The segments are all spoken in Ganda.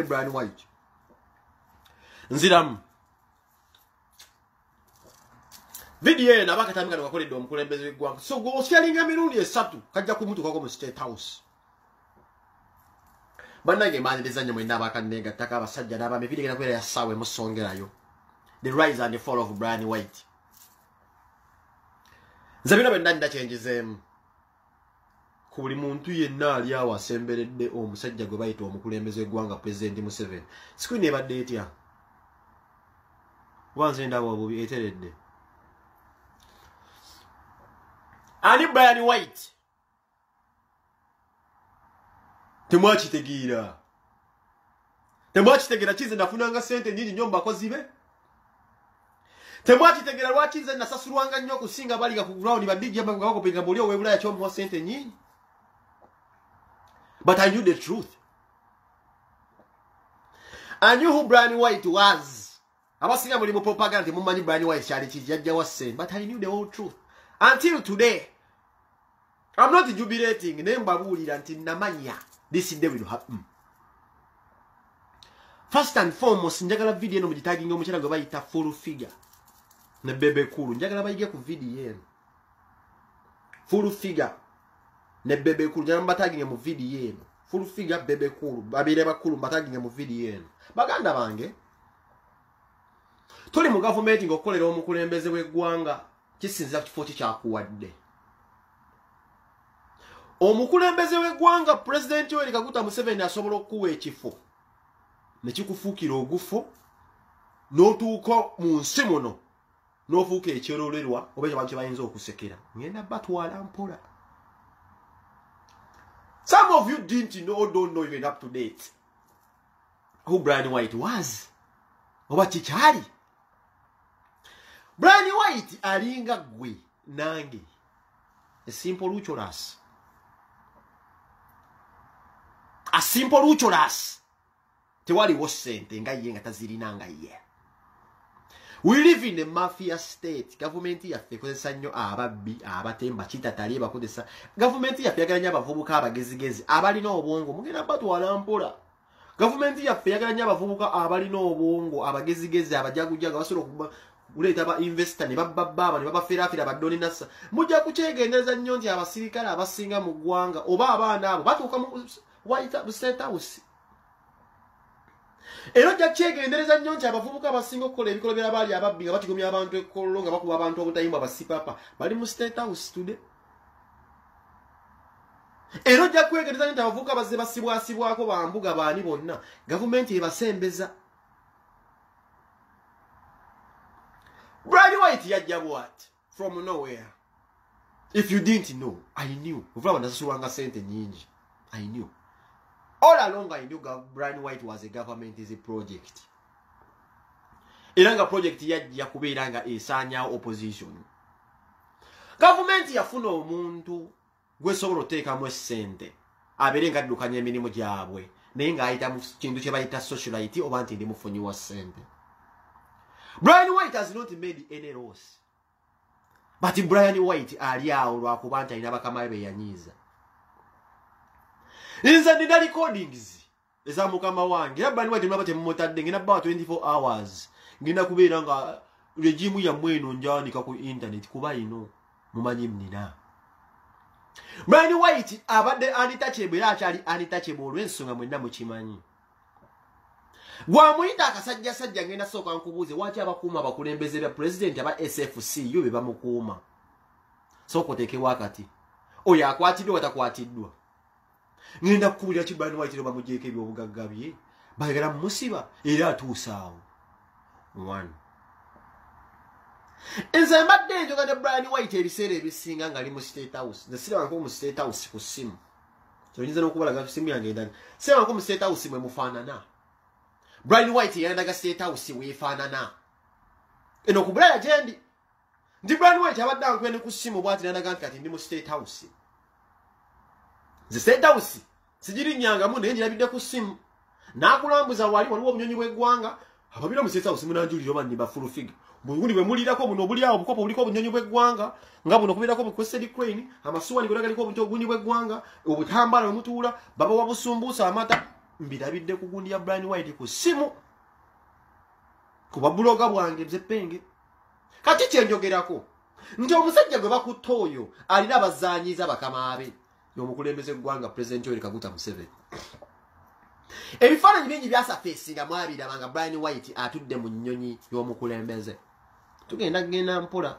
Brian White. Nziramu. Video na bakatamika ngakoledde omukulembeze w'eggwanga. So go sharinga mirundi esatu kajja kumutu kwako mu State House. Banage maniriza nnyo mwenda abakanenga ttaka abasajja n'abaami video gena kwera yasawe musongerayo. The rise and the fall of Brian White. Nze bino benda ndachenjezemu. Ku buli muntu yenna ali awo asemberedde omusajja gwe bayita omukulembeze w'eggwanga President Museveni. Screen ebadde etya. Wanze ndawo obubi eteredde. Ani Brian White. Temwakitegeera. Temwakitegeera kize nafunanga sente nyingi nnyo mbakozi be. Temwakitegeera lwaki nze nasasulwanga nnyo okusinga baliga ku ground badijja nga bakopinga buli ow'ebulaya ky'omuwa sente nyingi. But I knew the truth. I knew who Brian White was. Abasinga muli mu propaganda mumanyi Brian White kyali kijjajja wa sente. But I knew the whole truth. Until today. I'm not jubilating. Nembabuulira nti namanya. This day will happen. First and foremost, njagala video eno mugitaginga omukyala gwe bayita Full Figure. Ne Bebe Cool. Njagala bayige ku video eno. Full Figure. Ne Bebe Cool. Njagala mbataginga mu video eno. Full Figure Bebe Cool. Babire bakulu mbataginga mu video eno. Baganda bange. Tuli mu government ng'okolera omukulembeze w'eggwanga kisinza ku kifo kyakuwadde. Omukulembeze w'eggwanga President Yoweri Kaguta Museveni asobola okuwa ekifo. Ne kikufuukira ogufo n'otuuka mu nsi muno n'ofuuka ekyerolerwa oba abantu kye bayinza okusekera. Ngenda batwala mpola. Some of you didn't know or don't know even up to date who Brian White was. Oba kikyali. Brian White alinga gwe nange. A simple Lucholas. A simple Lucholas. Tewali wo sente nga ye nga tazirinanga ye. We live in a mafia state. Government yaffe kozesa nnyo ababbi, abatemba kitatali bakozesa. Government yaffe yagalanya abavubuka abagezigezi abalina obwongo mugenda batwala mpola. Government yaffe yagalanya abavubuka abalina obwongo abagezigezi abajagujaga basobola okuba uleta ba investor ne babba ne babafirafira badoni nasa. Mujja kuchegendereza nnyo nti abasirikale abasinga mu ggwanga oba abaana abo batuuka mu White State House. Ero jachegendereza nnyo nti abavubuka abasinga okukola ebikolo bya bali ababbi nga batigomya abantu ekkollo nga bakuba abantu obutayimba basipapa bali mu State House today. Ero jakwegereza nti abavubuka bazze basibwasibwako bambuga baani bonna gavumenti ebasembeza. Brian White yajja what? From nowhere. If you didn't know, I knew. Uvula wanasasulwanga sente nyingi. I knew. All along I knew Brian White was a government is a project. Iranga project yajja kubeeranga esaanya opposition. Government yafuna omuntu gwe sobola oteekamu essente. Abeere ngaddukanya emirimu gyabwe. Naye ng'ayita mu kintu kye bayita socialite oba nti ndi mufunyi wa ssente. Brian White has not made any loss. But Brian White ali awo lwakuba nti alina bakama be yanyiiza. Nze ndina recordings eza mukama wange. Brian White mnaba temumutadde ngina about 24 hours. Ngina kubeera nga regime ya mweno njandika ku internet kuba ino mumanyi mnina. Brian White abadde untouchable era akyali untouchable olw'ensonga mwenna mukimanyi. Gwamuyita akasajja ngenda soka nkubuuze waki abakuuma abakulembeze bya president aba SFC yo be bamukuuma. Soko tekewa akati. Oyo akwatiddwa watakwatiddwa. Ngenda kukubuulira ki Brian White bamugyeko ebyobugagga bye. Bayagala musiba era atuusaawo. 1. Nze mbadde njoga ne Brian White ebiseera ebisinga nga ali mu State House. Nze sirabako mu State House ku ssimu. Kyonyinza n'okubalaga ssimu yange endala. Sirabako mu State House mwe mufaanana. Brian White yandaga State House weefaanana. Eno kubulaya gyendi. Ndi Brian White abadde ankwene ku ssimu bw'ati yandaga nti ndi mu State House. Nze State House sigirinyangamu naye njirabidde ku ssimu. N'akulambuza waliwo obunyonyi bw'eggwanga. Ababira mu State House munanjulira oba ndi ba Full Figure. Buli bwe mulirako buno buli awo bukopo buliko obunyonyi bw'eggwanga nga buno kubeerako bukwesedi crane amasuwa nikola galiko obunyonyi bw'eggwanga obutambala bwe mutuula baba wabusumbuusa amata mbirabidde ku gundi ya Brian White ku simu kuba buloga bwange Zepenge kati kyenjogerako nti omusajja gwe bakutta oyo alina abazanyiza bakamaabe y'omukulembeze gwanga President Yoweri Kaguta Museveni ebifaananyi bingi byasafeesinga mwabirabanga Brian White atudde mu nnyonyi y'omukulembeze tugenda mpola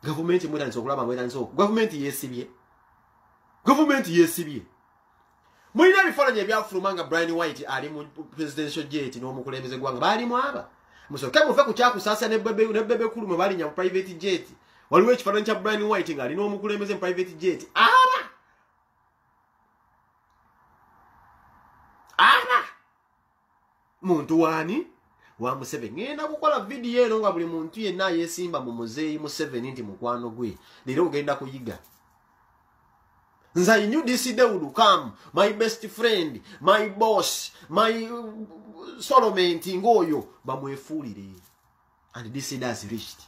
gavumenti mwetandisa okulaba mwetandisa gavumenti yeesibye mulina ebifaananyi ebyafulumanga Brian White ali mu presidential jet n'omukulembeze gwanga baalimu aba musoke muve ku kyakusaasa ne bebe kulu mwe balinya mu private jet waliwo ekifaananyi kya Brian White ng'alina omukulembeze mu private jet aba muntu wani wa Museveni ngenda kukola video eno nga buli muntu yenna yesimba mu muzeeyi Museveni nti mukwano gwe leero ogenda kuyiga nza I knew this day would come my best friend my boss my Solomon ngoyo bamwefuulire and this day has reached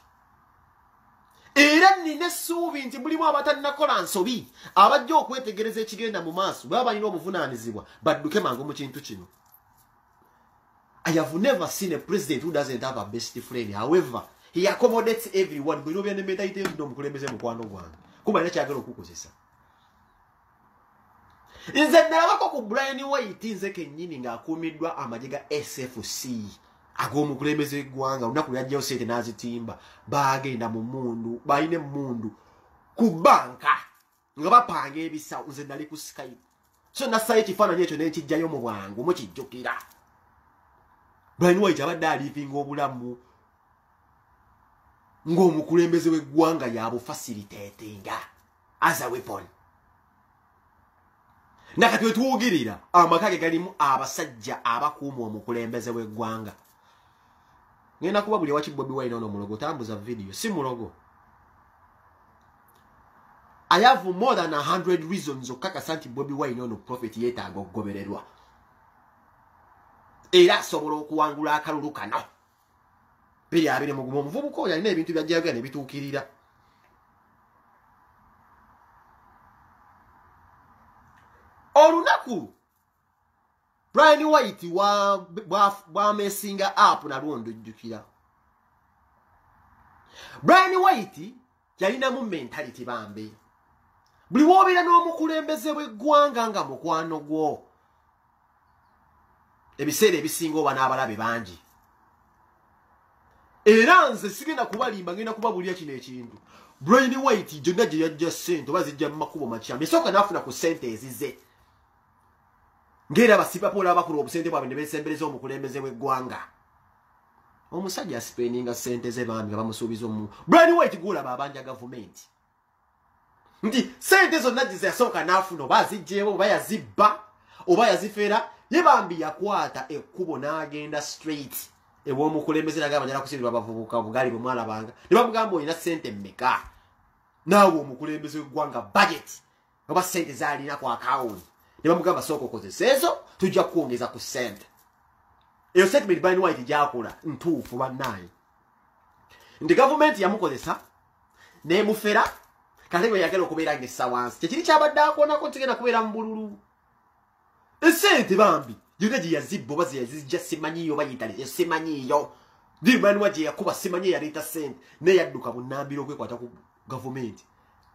era nine suubi nti mulimu abatalinakola nsobi abajja okwetegereza ekigenda mu maaso baba balina obuvunaanyizibwa badduke mangu mu kintu kino. I have never seen a president who doesn't have a best friend. However, he accommodates everyone. But you know, mentality of mukulembeze mukwano gwange. Kuba ina kyagala okukozesa. Nze nalabako ku Brian White nze kennyini ng'akuumiddwa amagye ga SFC. Ag'omukulembeze gwanga olunaku lwajjayo sente n'azitimba. Baagenda mu mundu, balina emmundu ku banka nga bapanga ebisawo. Nze nali ku Skype. So nasayo ekifaananyi ekyo n'ekijjayo mu bwangu mukijjukira. Brian White abadde alivinga obulamu ng'omukulembeze w'eggwanga yabufacilitatinga as a weapon. Nakati we tuwugirira amaka ge galimu abasajja abakuuma omukulembeze w'eggwanga. Ngenda kuba buli waki Bobi Wine ono mulogo tambuza video si mulogo. I have more than 100 reasons okukakasa nti Bobi Wine ono prophet yeetaaga okugobererwa. Era sobola okuwangula akalulu kano. Biri abiri mu omuvubuka oyo alina ebintu byajjagala ne bituukirira. Olunaku Brian White wa mesinga up na luondo jjukira. Brian White yalina mu mentality bambe. Buli wobeera n'omukulembeze w'eggwanga nga mukwano gwo. Ebiseera ebisinga oba n'abalabe bangi. Era nze sigenda kubalimba ngenda kubabulira kino ekintu. Brian White gyonna gye yajja ssente oba zijja mu makubo makyambe. Esooka n'afuna ku ssente ezize. Ngera basipapola bakula obusente bwabwe ne beesembereza omukulembeze w'eggwanga. Omusajja asipendinga ssente ze bambi nga bamusuubiza omu. Brian White gwolaba abanja gavumenti. Nti ssente zonna gye yasooka n'afuna oba aziggyeko oba yazibba oba yazifera. Ye bambi yakwata ekkubo n'agenda straight ew'omukulembeze nagamba njala kusindibwa abavubuka bugali bwe mwalabanga ne bamugamba olina ssente mmeka naawe omukulembeze w'eggwanga budget oba ssente zaalina ku akawunti ne bamugamba sooka okozesa ezo tujja kukwongeza ku ssente. Eyo statement Brian White gyakola ntuufu bannaye nti gavumenti yamukozesa n'emufera kate bwe yagala okubeera ng'essa wansi kyekiri kyabadde akoonako ntigenda kubeera mu bululu. Esente bambi yonna gye yazibba oba ze yazijja simanyiyo bayitale simanyiyo Brian White yakuba simanyi yaleeta ssente naye yadduka bunnambiro okwekwata ku gavumenti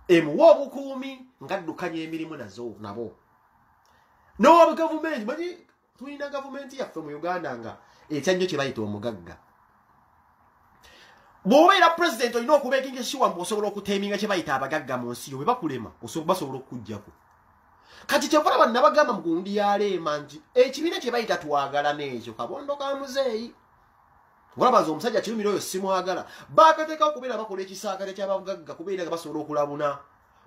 emuwa obukuumi ngaddukanya emirimu nazo nabo n'owa gavumenti manyi tulina gavumenti yaffe mu Uganda nga ekya nnyo kye bayita omugagga. Bw'obeera pulezidenti olina okubeekinga eshiwa mbu osobola okuteeminga kye bayita abagagga mu nsi yo bwe bakulema basobola okukuggyako. Kati kyevula bano nabagamba mu gundi ya Leema nti ekibiina kye bayita twagala n'ekyo kabondo ka muzeeyi. Olabaza omusajja kirumira oyo simwagala. Baakateekawo kubeera bakola ekisaakate ky'abagagga kubeera nga basobola okulabuna.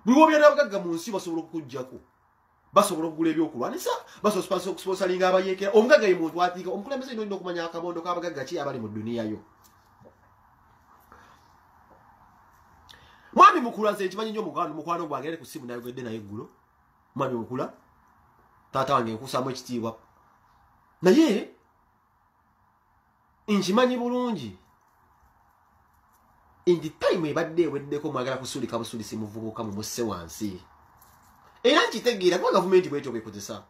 Buli w'obeera n'abagagga mu nsi basobola okukuggyako. Basobola okugula ebyokulwanisa, basobola okusponsalinga abayeekera. Omugagga ye muntu atiika omukulembeze olina okumanya akabondo k'abagagga ki abali mu dduniya yo. Mwami mukula nze nkimanyi nnyo mukwano gwange ali ku ssimu nayogedde naye eggulo. Mwami mukula taata wange nkusaamu ekitiibwa naye nkimanyi bulungi nti time ebadde eweddeko mwagala kusulika busulisi muvubuka mu musse wansi era nkitegeera kuba gavumenti bwetyo bwekozesa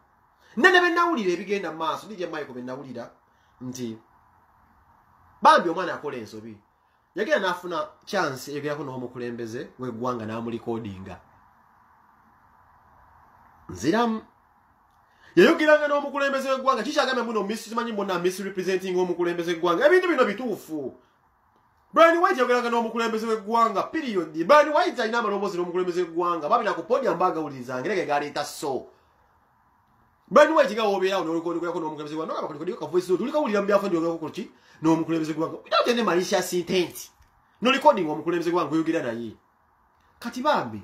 nene benawulira ebigenda maaso DJ Michael benawulira nti bambi omwana akola ensobi yagenda nafuna chance eyogerako n'omukulembeze w'eggwanga n'amulikodinga nziramu yayogeranga n'omukulembeze w'eggwanga kikyagambye muno simanyi mbona misrepresenting omukulembeze w'eggwanga ebintu bino bituufu Brian White yayogeranga n'omukulembeze w'eggwanga period Brian White alina amaloboozi n'omukulembeze w'eggwanga babina ku podium bagawulizanga era ge galeeta so Brian White nga wobeerawo n'olikodingo n'omukulembeze w'eggwanga n'abakodingo ka voice note tulikawulira mu byafa ndyogerako ki n'omukulembeze w'eggwanga without any malicious intent n'olikodingo omukulembeze w'eggwanga oyogera naye kati bambi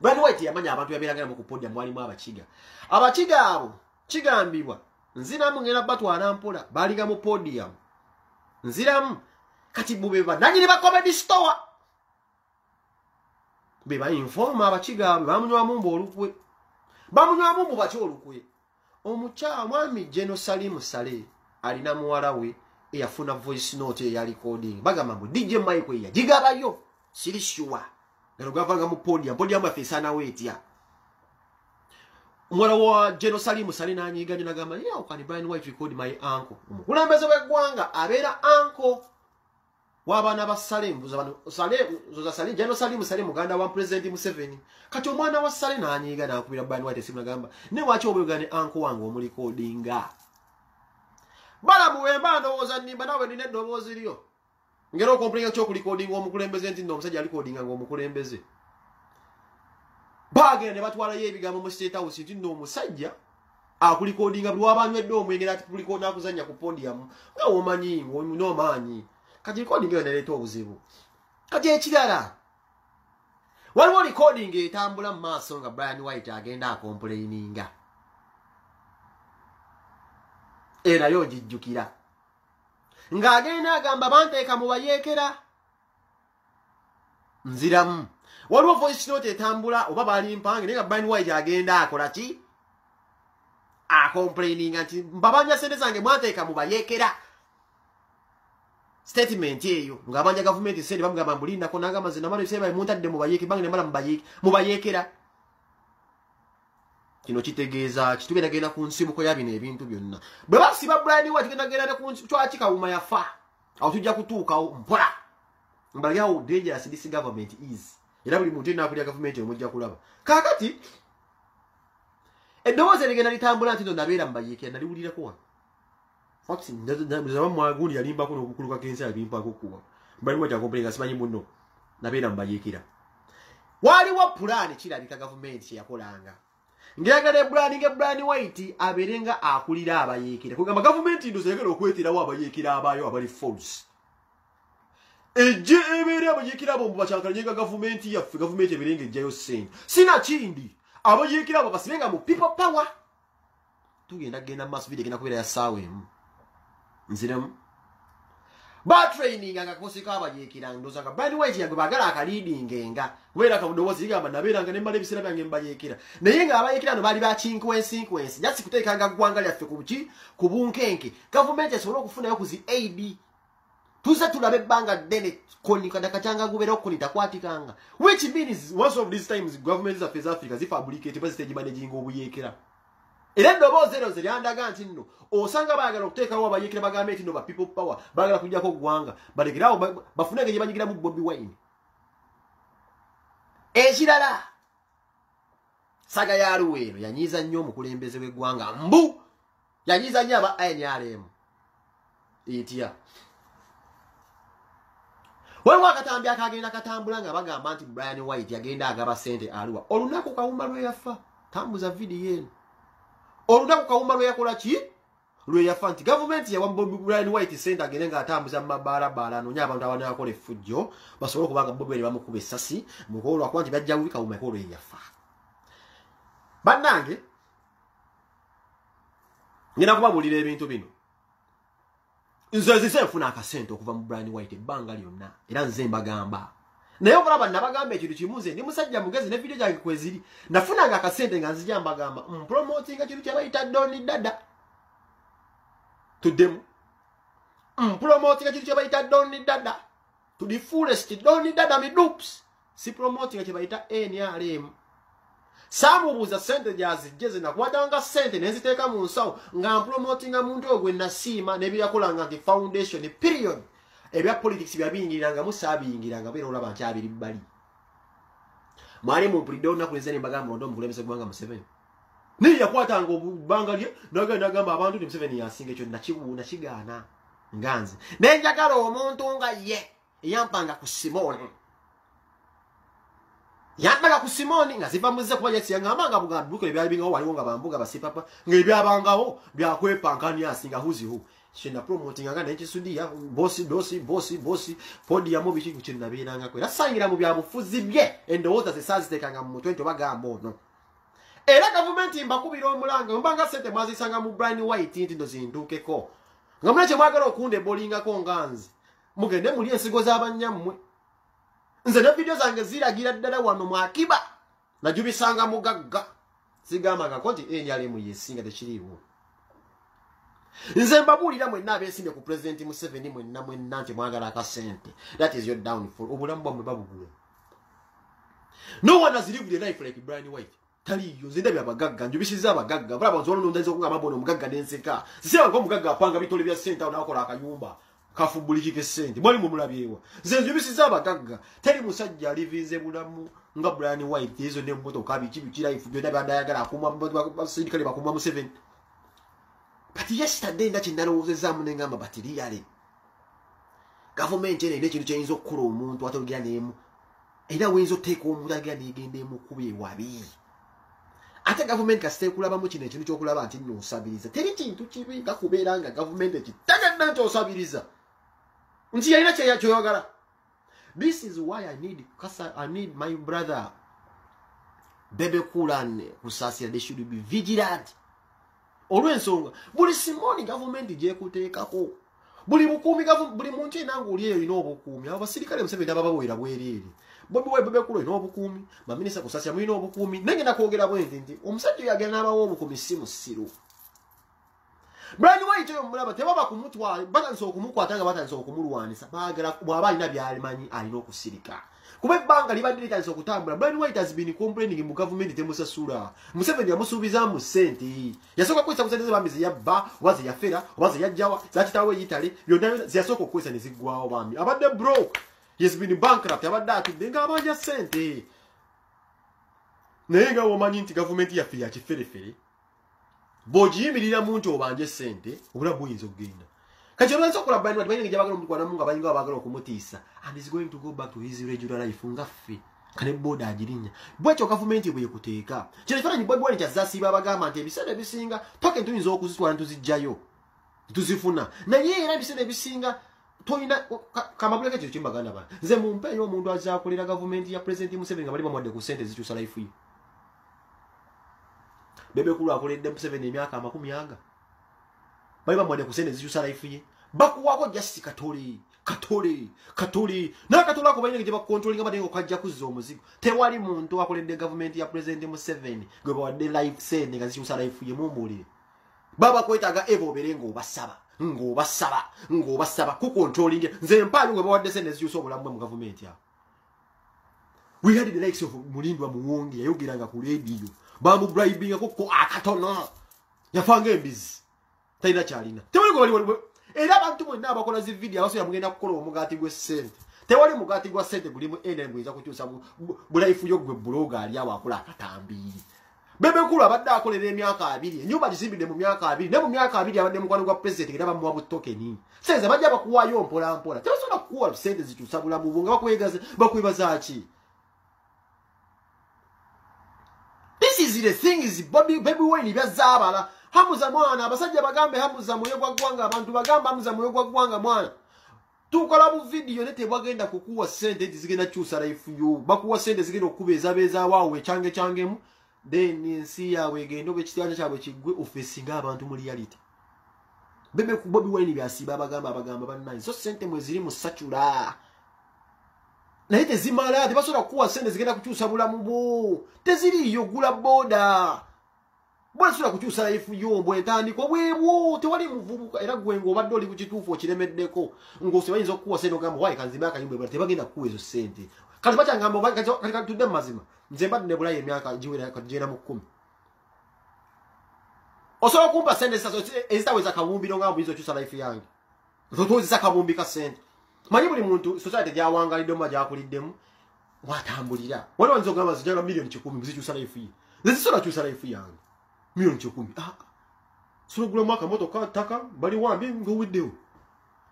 Brian White yamanya abantu yabeeranga mu ku podium mwalimu abakiga abo kigambibwa nziramu ngenda batwala mpola balinga mu podium nziramu kati bubeba nanyini ba comedy store beba informa abakiga bamunywamu olukwe bamunywamu mu baki olukwe omukyala mwami Jeno Salimu Sale alina muwala we eyafuna voice note eya recording bagamba mu DJ Michael yagigabayo siri sure ngalo gavanga mu podium afisana wetya umwana wa Jeno Salimu Sale nanyiganyo nagamba yeah okani Brian White record my uncle omukulembeze w'eggwanga abeera uncle wabana basale Sale Jeno Salimu Sale muganda wa President Museveni kati omwana wa Sale nanyiga nakubira Brian White simu nagamba ne wachi obuyogane uncle wange omulikodinga bala muwemba ndowooza nnimba nawe nina eddoboozi lyo ngero okomplenya ky'okulikodinga omukulembeze nti nno omusajja alikodinga ng'omukulembeze bagenda ne batwalayo ebigambo mu State House nti nno omusajja akulikodinga buli wabanywedde omwenge nati kulikodinga kuzannya ku podium nga womanyi ng'omaanyi kati likodinga yo neleeta obuzibu kati ekirala waliwo likodinga etambula mu maaso nga Brian White agenda akomplaininga nayo ogijjukira ng'agenda agamba banteeka mu bayeekera nziramu waliwo voice note etambula oba bali mpange naye nga Brian White agenda akola ki akomplaininga nti mbabanja sente zange mwanteeka mu bayeekera statement eyo ng'abanja gavumenti sente bamugamba mbulindako n'agamba nze namala ebiseera bali muntadde mu bayeekera bange nemala mu bayeekera kino kitegeeza kitugenda ku nsibuko ya bino ebintu byonna bwe basiba Brian White tugenda ku twaki kawuma yafa awo tujja kutuukawo mpola mbali how dangerous this government is era buli muntu yenna akulira gavumenti omujja kulaba kaakati eddoboozi ligenda litambula nti no nabeera mubayeekera naliwulirako wa fakti nzaba mwagundi yalimbako n'obukuluka kensi alimpako kuwa Brian White akomplaininga simanyi munno nabeera mubayeekera waliwo pulaani kirabika gavumenti kyeyakolanga ngeyagala Brian White aberenga akulira abayeekera kugamba gavumenti ndoze yagala okweterawo abayeekera abayo abali false ejje ebeere abayeekera abo mubakyankalinyenga gavumenti yaffe gavumenti eberenga ejjayo ssente sina kindi abayeekera abo basibenga mu people power tugenda maaso video genda kubeera ya ssaawa emu nziremu batraining akakosika abayeekera ndoza nga Brian White yagwe bagala akaliidingenga kubeera kabudoboozi ligamba nabeeranga ne mmala ebiseera byange mbayeekera naye nga abayeekera no baali ba sequence jasi kuteekanga ggwanga lyaffe ku bunkenke gavumenti esobole okufunayo ku zi aid tuze tulabe ebbanga ddene koni kadakakyanga gubeera okoni takwatikanga which means most of these times government zaffe za Africa zifabricate baziteegi managing obuyeekera era eddoboozi ero ziryandaga nti nno osanga baagala okuteekawo abayeekera bagambe nti nno ba people power baagala kujjako ggwanga balekerawo bafunenge gye banyigiramu Bobi Wine ekirala saga ya Luweero yanyiiza nnyo omukulembeze w'eggwanga yanyiiza nnyo aba NRM etya waliwo akatambi akagenda katambula nga bagamba nti Brian White yagenda agaba ssente Arua olunaku kawumba lwe yafa tambuza vidiyo eno olunaku kawumba lwe yakola ki lwe yafa nti gavumenti yawa Brian White ssente agende ng'atambuza mu mabaalabaala anoonya abantu abaana bakola effujjo basobole okubanga Bobi Wine bamukuba essasi mukolwakuba nti bajja bubi kawuma ekolo lwe yafa bannange ngenda kubabuulira ebintu bino nze nfuna akasente okuva mu Brian White ebbanga lyonna era nze mbagamba naye okulaba nabagamba ekintu kimu nze ndi musajja mugezi ne vidiyo gyange kweziri nafunanga akasente nga nzija mbagamba mpromotinga kintu kyabayita Doni Dada tuddemu mpromotinga kintu kyabayita Doni Dada to the fullest Doni Dada mi dupes si promotinga kyabayita NRM Samubuuza sente gyazijje nakwatanga sente neziteeka mu nsawo nga promotinga muntu ogwe nasiima nebyakolanga nti foundation period ebya politics byabiyingiriranga musaabiyingiranga beera olaba nti abiri bbali mwali mumpulidde olunaku lwezeni mbagamba ondo omukulembeze gwanga Museveni naye yakwatanga obbanga lye nagamba abantu nti Museveni yasinga ekyo nakigaana nganze naye njagala omuntu nga ye eyampanga ku Simoni yambaga ku Simoni nga ziva muze kuba yasiyangamba nga bugambuko ebyali bingawo waliwo nga bambuga basipapa ng'ebyabangawo byakwepankani asinga huzihu shenda promoting nga nekisudia bosi podium biki kukinna biranga ko era sangira mu byabufuzi bye endowooza zisaziteekanga mu mutwe nto bagamba ono era government mbakubira omulanga mbanga sente mwazisanga mu Brian White nti ndo zinduukeko nga mwache mwagala okunde bolinga ko nganzi mugende muli ensigo z'abanyammwe nze ne video zange ziragira ddala wano mu Akiba najubisanga mugagga sigamba kakoti enyale mu yesinga tekiriwo nze mbabulira mwenna abeesimye ku President Museveni mwenna nti mwagala akasente. That is your downfall. Obulamu bwamwe babugula. No one has lived a life like Brian White. Taliyo nze ndabye abagagga njubisiza abagagga bala bantu olwo ndazo kunga mabono omugagga n'enseka siseba ngo omugagga apanga bitole bya sente onakola akanyumba kafubulikike sente mwali mu mulabyewa nze njubisiza abagagga tali musajja alivinze bulamu nga Brian White ezo ne mmotoka biki life byonna byandayagala akumwa basindikale bakumwa Museveni. But yesterday ndachi ndalowooza mu nengamba batiri yale government ene ekintu kyayinza okukola omuntu atolgira nemu era wayinza oteeka omuntu agira negende mu kubi wabi ate government kasite kulabamu kino ekintu kyokulaba nti nno osabiriza teri kintu kibi kakubeera nga government ekitagadde nti osabiriza nti yalina kyoyagala. This is why I need my brother Bebe Kulan Kusasira. They should be vigilant. Olwensonga buli Simoni government gyekuteekako buli bukuumi buli muntu enangu oli eyo olina obukuumi abasirikale Museveni ababawera bwereere Bobi Wine Bebe Kulo olina obukuumi baminisita Kusasira mulina obukuumi nengenda kwogera bwenti nti omusajja yagenda n'abawo obukuumi si musiru. Brian White oyo mulaba tebaba kumutwala batandise okumukwata nga batandise okumulwanisa baagala bw'aba alina byalimanyi alina okusirika kuba ebbanga libadde litandise okutambula. Brian White has been complaining mu government temusasula Museveni yamusuubiza mu sente yasooka kwesa kusente z'ebambi yabba oba yafera oba yajjawa zakitawe yitale byonna ziyasooka okwesa ne ziggwawo bambi abadde broke. He has been bankrupt abadde atudde ng'abanja sente naye nga womanyi nti government yaffe ya kiferefere bw'ogiyimirira muntu obanje sente obulamu buyinza okugenda kati olwanza okukola Brian White bayinza gyabagala omutwalamu nga bayinza abagala okumutiisa and is going to go back to his regular life ngaffe kane boda agirinya bwekyo gavumenti bwekuteeka kino kifaananyi Bobi Wine kyazasiiba abagamba nti ebiseera ebisinga token tuyinza okuzitwala ntuzijjayo tuzifuna naye era ebiseera ebisinga toyina kamabuleka ekyo kimbaganda bana nze mumpeeyo omuntu azaakolera gavumenti ya President Museveni nga bali bamwadde ku sente zikyusa life ye. Bebe Kulo akoledde Museveni emyaka 40 bali bamwadde ku sente zikyusa life ye bakuwako just katole nakatola ako bayinza gye bakontrolinga batenga okajja kuzza omuzigo tewali muntu akoledde gavumenti ya President Museveni gwe bawadde life sente nga zikyusa life ye mumbuulire baba kwetaaga ebo obeere ng'obasaba kukontrolinga nze mpaali gwe bawadde sente zikyusa obulamu bwe mu gavumenti awo. We had the likes of Mulindwa Muwonge yayogeranga ku radio bamubribinga ko akatono yafanga embizi talina kyalina tewali wali era abantu mwenna abakola zi video abasoya mugenda kukola omugati gwe sente tewali mugati gwa sente gulimu ene ngwiza kukyusa bulaifu yo gwe bloga ali awo akola akatambi. Bebe Kulo abadde akolera emyaka 2 ennyumba gisimbidde mu myaka 2 ne mu myaka 2 abadde mukwano gwa president era bamuwa butokeni senze bajja bakuwayo mpola tebasobola kukuwa sente zikyusa bulamu bunga bakwegaze bakwebaza ki. This is the thing is Bobi Wine byazabala hamuza mwana abasajja bagambe hamuza moyo gwa gwanga abantu bagamba hamuza moyo gwa gwanga mwana tukola mu video nete bagenda kukuwa sente zigenda kyusa life yo bakuwa sente zigenda okubeza beza waawe cyangemu then nsi yawe gendo be kitanja cyabwe kigwe ofesinga abantu mu reality. Bobi Wine byasiba bagamba bannayi so sente mwe ziri mu sachula naye tezimala tebasobola kukuwa sente zigenda kukyusa bulamu bwo teziriyo gula boda bwasobola kukyusa life yo bwentandiko bwebwo tewali muvubuka era gwe ng'obadde oli ku kituufu okiremeddeko ng'ose bayinza okukuwa sente ogamba wayi kanzimbe akayumba tebagenda kukuwa ezo sente kati bachangamba kati tudde mazima nze mbadde ne bulaye emyaka jiwera kajera mu 10 osobola kumpa sente ezitaweza kabumbiro nga mbuizo kyusa life yange zotozisa kabumbi ka sente manyi buli muntu society gyawangalidde mu gyakuliddemu watambulira waliwo nzo gamba zijala million 10 zikyusa life yi zisola kyusa life yange million 10 solo gula mwaka moto ka taka bali wambi ngowiddewo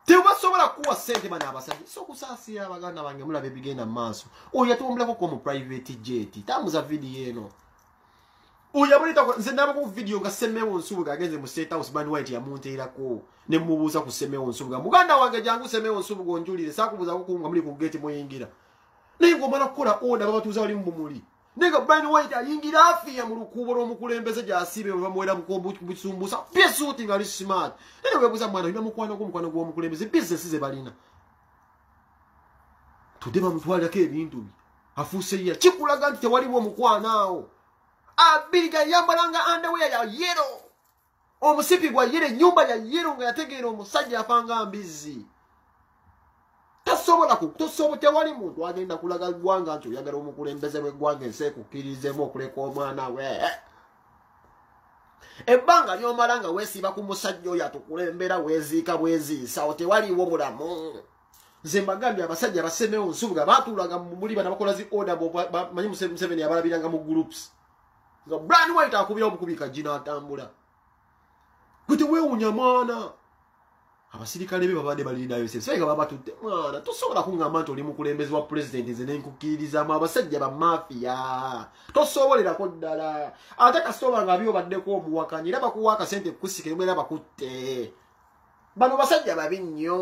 tebasobola kuwa sente bana abasajja so kusasiya abaganda bange mulabe bigenda maaso oyo yatumbulako ko mu private jet tamuza video eno oyo abulita nze ndaba ku video nga Semewo Nsubuga agenze mu State House Bani White yamunteerako ne mubuuza ku Semewo Nsubuga muganda wange jangu Semewo Nsubuga onjulire sakubuza ko kunga muli ku gate moyingira naye ngomala kukola order babatuuza wali mu bumuli nega Bani White ayingira afiya mu lukubo lw'omukulembeze gyasibe bamuwera busumbusa pyesuuti nga ali smart naye webuuza mwana olina mukwano gw'omukulembeze business ze balina tudde bamutwalirako ebintu bye afuuse ya kikulaga nti tewaliwo omukwano awo abiriga yambalanga underwear ya yellow omusipi gwa yellow nyumba ya yellow nga yategeera omusajja afanga mbizi tosobola tewali muntu agenda kulaga gwanga nti oyagala omukulembeze w'eggwanga ensi ekukkiririzemu okuleka omwana we ebbanga ly'omala nga weesiba ku musajja oyo atukulembera weeziika bweziisa tewaliwo bulamu nze mbagambye abasajja basemewo Nsubuga baatuulanga muli bana bakola zi order manyi Museveni abalabiranga mu groups nga Bani White akubira obukubika jina atambula kuti weewunya mwana abasirikale be babadde balina Yosef sega babatudde mwana tosobola kungamba nti oli mukulembeze wa president nze nenkukkirizaamu abasajja ba mafia tosobolerako ddala ate kasobola nga byobaddeko obuwakanyi era bakuwa akasente kusika emwe era bakutte bano basajja babi nnyo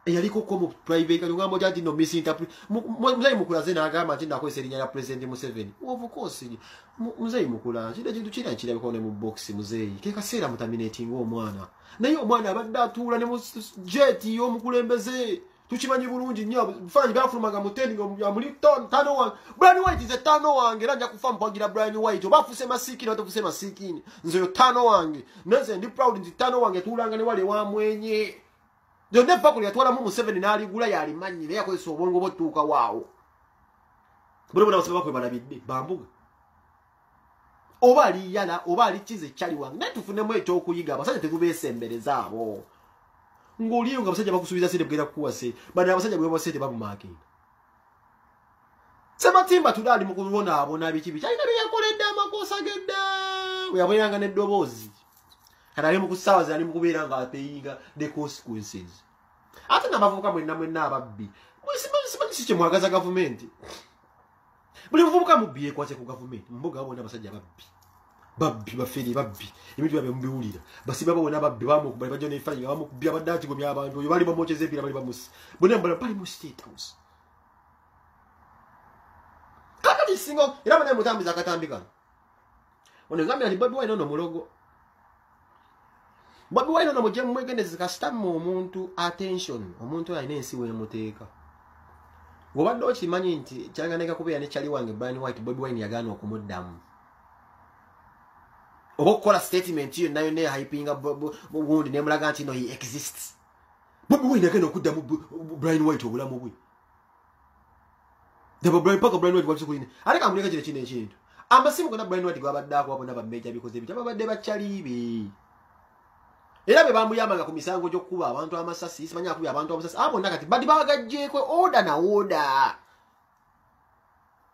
eyaliko ko mu private kali ngamba jati no misinterpret muzayi mukulaze n'agamba nti nakozesa erinnya lya president Museveni of course muzayi mukula kida kintu kira kirabiko ne mu box muzayi ke kaseera mutaminating omwana naye omwana abadde atuula ne mu jet y'omukulembeze tukimanyi bulungi nnyo fanyi bafulumaga mu tending muri tano wange Bani White ze tano wange era nja kufa mpagira Bani White obafuse masikini batufuse masikini nze yo tano wange nze ndi proud nti tano wange tuulanga ne wale wa mwenye Jone fakuli yatwala mu Museveni n'aligula yalimanyi naye akozesa obwongo bw'otuuka waawo buli buna basaba bakwe balabidde bambuga oba ali yala oba ali kize kyali wange naye tufunemu ekyokuyiga abasajja tetubeesembereza abo ng'oliyo nga abasajja bakusuubiza sente bugenda kukuwase bano abasajja bwe basente babumakinga Sematimba tudali mu kubonaabona biki alina bye yakoledde amakosa gedda we yaboneranga n'eddoboozi kana ali mu kusaawaza ali mu kubeera nga apeyinga the consequences ate n'abavubuka mwenna ababbi simanyi si kye mwagaza gavumenti buli muvubuka mubbi yeekwate ku gavumenti mbuga babona abasajja babbi baferi babbi ebintu byabwe mubiwulira basiba babona babbi bamukubali bajja nefanyi bamukubya baddaaki gomya abantu oyo bali bamokyeza empira bali bamusi bonna mbala bali mu State House kakati singo era bana mutambiza akatambi kano onegambira nti Bobi Wine ono mulogo Bobi Wine ono mujja mwegendeze kasitamu omuntu attention omuntu alina ensi weemuteeka ng'obadde okimanyi nti kyanganeka kubeera ne kyali wange Bani White Bobi Wine yagaana okumuddamu oba okukola statement yonna yonna ehypinga gundi nemulaga nti no he exists Bobi Wine yagenda okuddamu Bani White obulamu bwe paka Bani White wabisukulina ate kamuleka kino kino ekintu amasimu gonna Bani White gwabadde akwabona bammeja bikoze bitya babadde bakyaliibe era be bambuyambanga ku misango gy'okukuba abantu amasasi simanyi akuba abantu amasasi abo nakati badi bagajjeeko oda na oda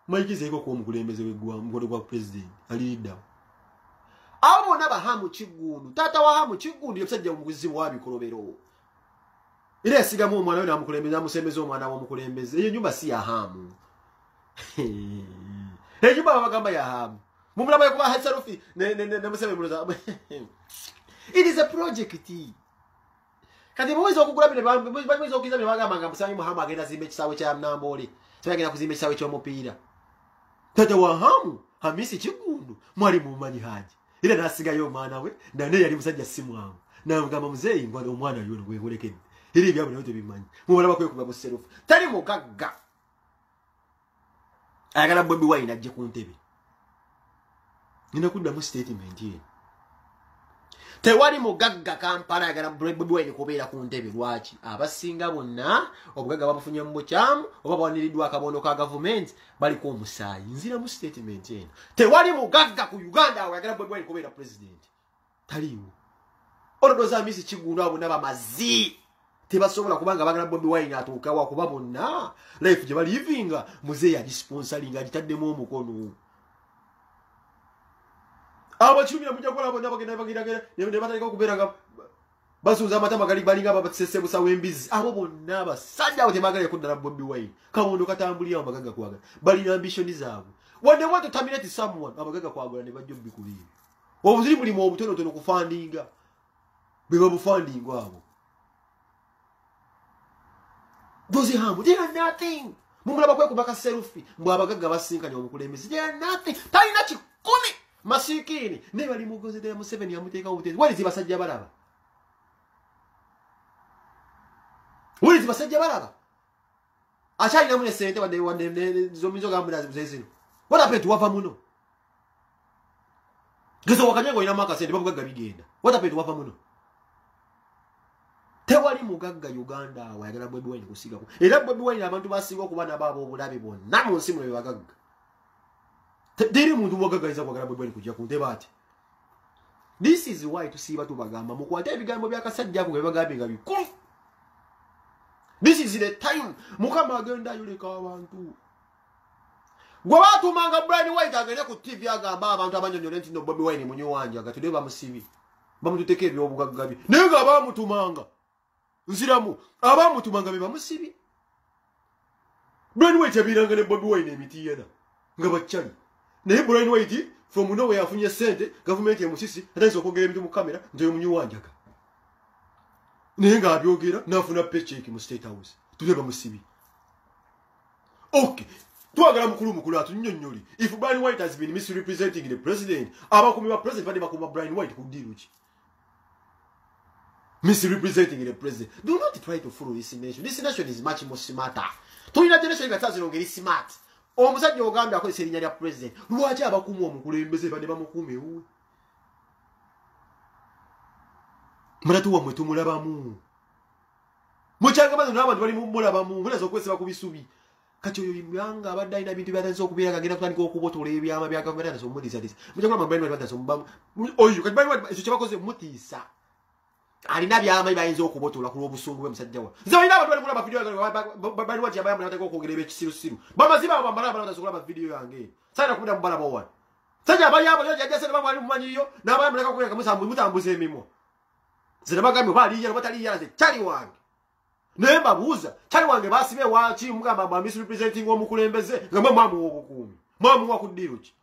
mayikizeeko ku omukulembeze w'eggwanga gwa president aliddawo abo bonna bahamu Kiggundu taata wa Hamu Kiggundu yebusajja omuguzi wa bikolobero era yasigamu omwana we namukulembeze amusembeza omwana w'omukulembeze eyo nyumba si ya Hamu enyumba babagamba ya Hamu mumulaba yekuba Hesarufi ne Museveni muloza it is a project kati mwezi okugula bino mwezi okukiza bino bagambanga Musanyi Muhamu agenda zimba ekisaawe kya Namboole tebagenda kuzimba ekisaawe ky'omupiira taata wa Hamu Hamisi Kiggundu mwali mumanyi Haji era nasigayo omwana we nane yali musajja simwangu namugamba muzeeyi ngwala omwana yono gwekolekedde era ebyabo nayo tebimanyi mumulaba kwekuba mu serufu tali mugagga ayagala Bobi Wine ajje ku ntebe nina kuddamu statement ye tewali mugagga Kampala agala Bobi Wine kubeera ku ntebe lwaki abasinga bonna obugagga babufunye mu bukyamu oba bawaniridwa akabondo ka government baliko omusaayi nzira mu statement eno tewali mugagga ku Uganda agala Bobi Wine kubeera president taliwo ododoza misi kigunda abo n'abamazi tebasobola kubanga bagala Bobi Wine atuukawa kuba bonna life gye balivinga muzeeyi agisponsoringa agitaddemu omukono abachumira mujja kola bonna bagenda ne bataleka okubeeranga basuuza amatama gali balinga babatsese busa w'embizi abo bonna abasajja abo tebagala kuddala Bobi Wine kamondo katambulira amagaga kwagala balina ambition zaabwe when they want to terminate someone abagaga kwagala ne bajjo bikubiri obuziri mulimu obutonotono kufandinga beba bufandinga abo dozi hambo they are nothing mumulaba kwe kubaka selfie mbwa abagaga basinkanya omukulembezi they are nothing talina kikumi masikini ne bali mugoze de Museveni yamuteeka ubutezi wali zibasajja balaba wali zibasajja balaba achali namune sente wande zomizo gambira zezino what happened to wava muno gezo wakanyango ina maka sente babugaga bigenda what happened to wava muno tewali mugagga Uganda wayagala Bobi Wine kusiga ko era Bobi Wine abantu basinga okubana babo obulabe bonna mu nsimu bagagga Diri muntu mwagagaliza kwagala Bobi Wine kujja ku ntebe ati. This is why tusiba tubagamba mukwate ebigambo byakasajja ku ebagambe nga bikulu. This is the time mukama agenda yuleka abantu. Gwe batumanga Brian White agenda ku TV agamba abantu abanyonyola nti no Bobi Wine munyo wanje agatude bamusibi. Bamututeke ebyobugaggabi. Naye nga abamutumanga. Nziramu abamutumanga be bamusibi. Brian White abiranga ne Bobi Wine emiti yena. Nga bachali. Naye Brian White from nowhere afunye sente government ya musisi ataiso okongera ebitu mu kamera nje munyu wanjaga. Naye nga abyogera nafuna paycheck mu State House. Tuleba musibi. Okay. Twagala mukulu atunyonyoli. If Brian White has been misrepresenting the president, abakumi ba president bali bakuma Brian White kudiruki. Misrepresenting the president. Do not try to follow this nation. This nation is much more smarter. Tulina generation ngatazi smart. Omusajja ogambye akozesa erinnya lya president. Lwaki abakuuma omukulembeze bane bamukuume uwe? Mulatu wamwe tumulabamu. Mukyagamba n'abantu bali mulabamu. Muleza okwesiba ku bisubi. Kati oyo yanga abadde alina ebintu by'atanze okubeera agenda kutandika okubotola ebyama bya gavumenti so mutiisa. Mukyagamba Brian White batanze omubamu. Oyo kati Brian White ekyo kye bakoze mutiisa. Alina byama bayinza okubotola ku lw'obusungu bw'omusajja wa. Nze olina abantu bali kulaba video yange Brian White yabayamba n'ateeka okwogera ebyekisirusiru. Bamaziba bambala batasobola kulaba video yange. Sayina kubira mubala bawala. Sajja abayamba yajja bamwali mumanyiyo n'abayamba leka kukweka mutambuza emimwa. Nze nabagambye oba aliya oba taliya nze kyali wange. Naye mbabuuza kyali wange basibe waki mugamba mba misrepresenting omukulembeze nga mwe mwamuwa obukuumi. Mwamuwa ku ddiiro ki?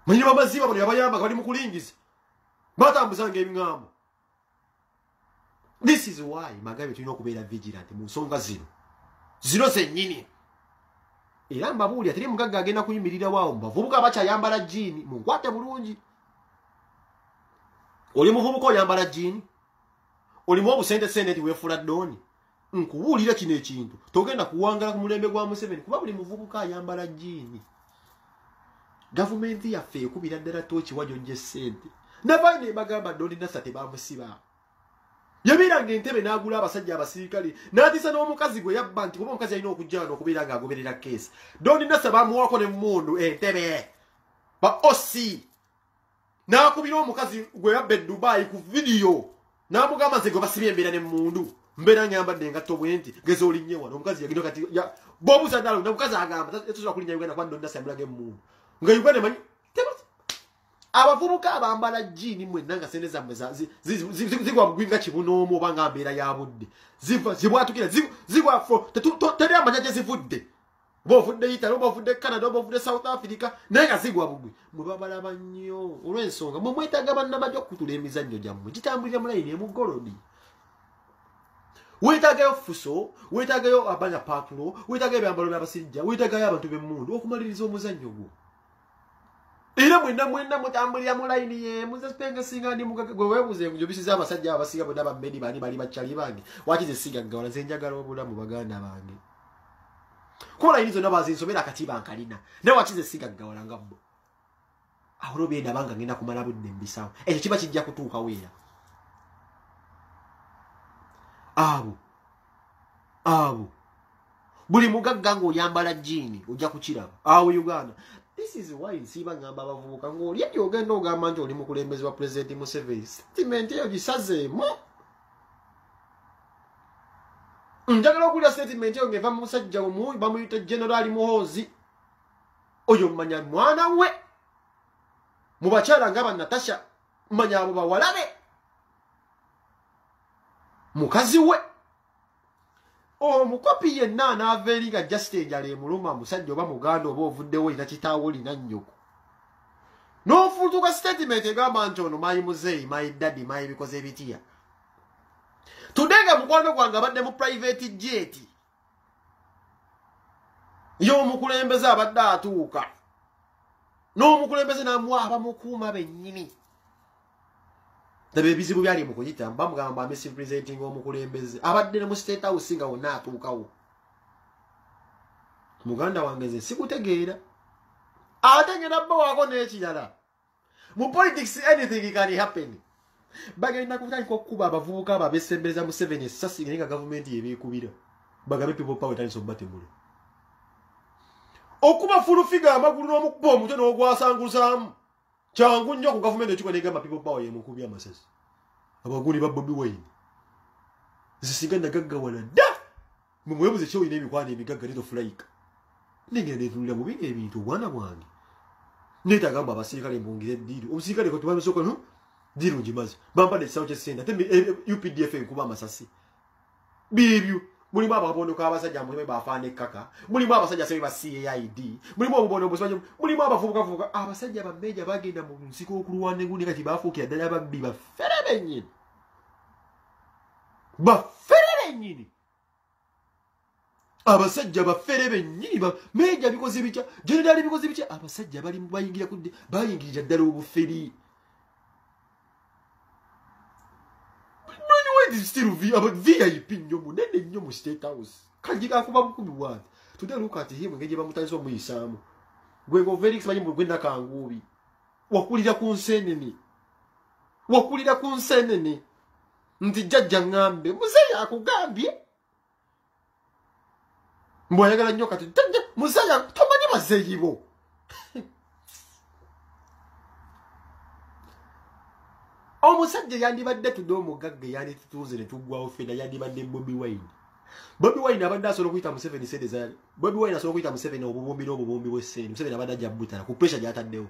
Manyi bamaziba bano yabayamba bali mu kulingiza. Batambuzanga ebingambo. This is why magabe tulina okubeera vigilant mu nsonga zino. Zino zennyini. Era mbabuulira teri mugagga agenda kuyimirira waawo bavubuka abakyayambala jjiini munkwate bulungi. Oli muvubuka oyambala jjiini. Olimu obusente nti weefula ddooni. Nkubuulira kino ekintu. Togenda kuwangala ku mulembe gwa Museveni kuba buli muvubuka ayambala jjiini. Gavumenti yaffe ekubira ddala tooki wajojja ssente. Navaine bagamba Doni Nasa tebamusiba. Yabiranga entebe n'agula abasajja abasirikale n'atisa n'omukazi gwe yabba nti kuba omukazi alina okujja wano okubeera ng'agoberera keesi. Doni Nasa bamuwako n'emmundu entebe ba OC n'akubira omukazi gwe yabba Dubai ku video n'amugamba nze gwe basibye embeera n'emmundu mbeera ng'ambadde engatto bwe nti geza olinnye wano omukazi yagenda kati bw'obuuza ddala omukazi agamba tetusobola kulinnya Uganda kuba Doni Nasa yamulaga emmundu nga Uganda emanyi abavubuka abambala jjiini mwenna nga sente zammwe zigwa bugwinga kibunoomu oba nga mbeera ya budde zibwatukira zigwa teri amanya gye zivudde oba ovudde Italy oba ovudde Canada oba ovudde South Africa naye nga zigwa bugwi mwe babalaba nnyo olw'ensonga mwe mwetaaga bannamagye okutula emizannyo gyammwe gitambulira mu layini emugolodi. Weetaagayo fuso, weetaagayo abanya paakulo, weetaagayo ebyambalo by'abasajja, weetaagayo abantu b'emmundu okumaliriza omuzannyo gwo. Era mwenna mutambulira mu layini ye muzepenga singa ndi mugagga gwe weebuze njobisiza abasajja abasiga bonna bammedi bali bakyali bange wakize singa gawala nze njagala obulamu baganda bange ko layini zonna bazinsobera akatiba nkalina ne wakize singa gawala ngabbo awo byenda banga ngenda kumala budde mbisawo ekyo kiba kijja kutuuka weera abo buli mugagga ng'oyambala jini ojja kukiraba awo Uganda. This is why nsiba ngamba abavubuka ng'oli ebyo ogenda ogamba nti oli mukulembeze wa President Museveni statement eyo gisazeemu. Njagala okulya statement eyo ng'eva mu musajja omu bamuyita General Muhoozi oyo mmanya mwana we mu bakyala nga Natasha mmanya abo bawalabe mukazi we omukopi yenna anaava eri nga just enjala emuluma musajja oba muganda oba ovuddewo olina kitaawo olina nnyoko n'ofuutuka statement egamba nti ono mayi muzeeyi mayi daddy mayi bikoze bitya tudenga mukwano gwange abadde mu private jet y'omukulembeze abadde atuuka n'omukulembeze n'amuwa abamukuuma bennyini tabe ebizibu byali mu kuyita bamugamba amesi presenting omukulembeze abadde ne mu State House nga wonna atuukawo. Muganda wange nze sikutegeera ate ngenda bbawaako n'ekirala mu politics anything can happen. Bagenda kutandika okukuba abavubuka abo abesembereza Museveni essasi nga gavumenti yebeekubira bagambe people power etandisa okubatemula okuba fulu figa amagulu n'omukuba omutwe n'ogwasanguzaamu kyangu nnyo ku gavumenti ekikwa negamba people power yemukubya amasasi abaguli ba Bobi Wine zisinga nagaggawala dda mumwebuze kyoyina emikwana emigagga netofulaika nengenda netulira mu bingi ebintu obwana bwange netagamba abasirikale mbongere eddiiro omusirikale kotubamesoko diru njimazi bampa de sauce senda tembe UPDF enkuba amasasi bibyo mulimu ababonoka abasajja mulimu bafane kaka mulimu abasajja sebe ba CAID mulimu obubono obusajja mulimu abavubuka abasajja bameja bagenda mu nsiko okulwana ngundi kati bafuukira ddala ababbi bafere bennyini abasajja bafere bennyini meja bikozi bicha generali bikozi bicha abasajja bali bayingira kudde bayingirira ddala obuferi. Still VIP nnyo munene nnyo mu State House kanjika kuba mukumi bwati tude luka ati himwe ngeje bamutalizo omuyisaamu gwe go Felix banyimwe gwenda kangubi wakulira ku nsenene nti jajja ngambe muzeyi akugambye mbwayagala nnyo kati muzeyi tomanyi bazeyi bo omusajja yandibadde tudde omugagga yali tutuuze ne tuggwawo fena yandibadde Bobi Wine. Bobi Wine abadde asobola okuyita Museveni sente zaali. Bobi Wine asobola okuyita Museveni obubumbi n'obubumbi bw'essente. Museveni abadde ajja butala ku pressure gy'ataddewo.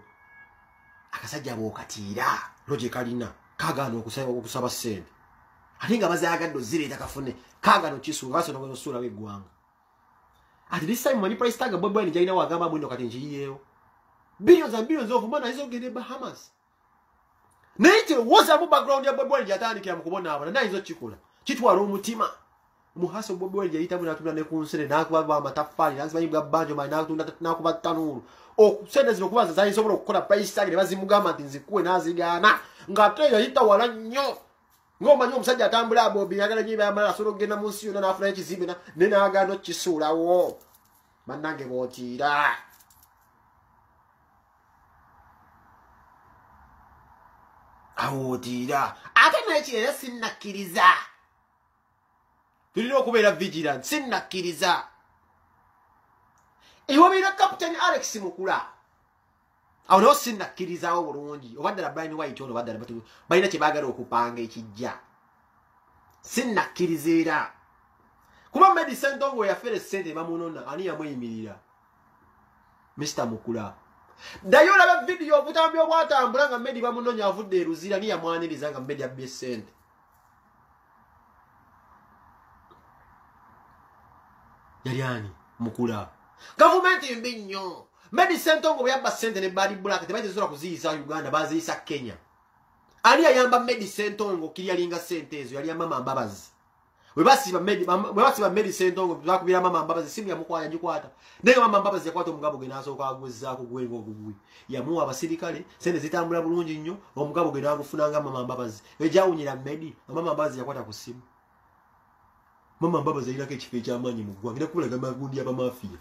Akasajja bw'okatiira loje kalina kaagaana okusaba ssente. Ate nga bazaagadde ozireeta kafune kaagaana okisuula basobola okusuula b'eggwanga. At this time manyi price tag Bobi Wine gyalina wagamba mwino kati nkiyiyeewo. Billions and billions of money ayizogende Bahamas. Naite woza mu background ya Bobi Wine yatandikira mu kubona abana nayizo kikola kitwala omutima muhaso Bobi Wine yayita mu natunda ne kunsere nakuba amatafali naziba yibwa banjo mai natunda nakuba tanuru okusende zino kubaza zayisobola okukola price tag ne bazimugamba nti nzikuwe nazigaana ngate yayita wala nnyo ngoma nyo omusajja atambula Bobi yagala nyiba yamala asolo genda mu nsi yona nafuna ekizimbe ne naagaano kisuulawo bannange bootiira. Awodira ate n'ekirere sinnakkiriza tulina okubeera vigilant sinnakkiriza ewabeera Captain Alex Mukula awo nawo sinnakkirizawo bulungi oba ddala Brian White ono baddala balina kye baagala okupanga ekijja sinnakkiriza era kuba Medicine Ndongo yafere ssente bamunona ani yamuyimirira Mr. Mukula dayo laba video obutambi obwatambula nga Medi bamunonya avudde eruzira ni yamwaniriza nga Medi abbye ssente. Yali ani Mukula gavumenti mbi nnyo Medicine Ndongo bwe ssente ne Bali Black tebatezola kuziyiza Uganda baziyisa Kenya. Ani yayamba Medicine Ndongo kiri yalinga ssente ezo yali Mama Mbabazi we basiba Medicine Ndongo bakubira Mama Mbabazi simu yamukwaya njikwata naye Mama Mbabazi yakwata omugabo ge nasooka agwezzaako gwengo ogugwi yamuwa abasirikale sente zitambula bulungi nnyo omugabo ge nagufunanga Mama Mbabazi ejawunyira Medi Mama Mbabazi yakwata ku simu Mama Mbabazi ayirako ekifo ekyamaanyi mu ggwanga ngina kulaga gundi aba mafiya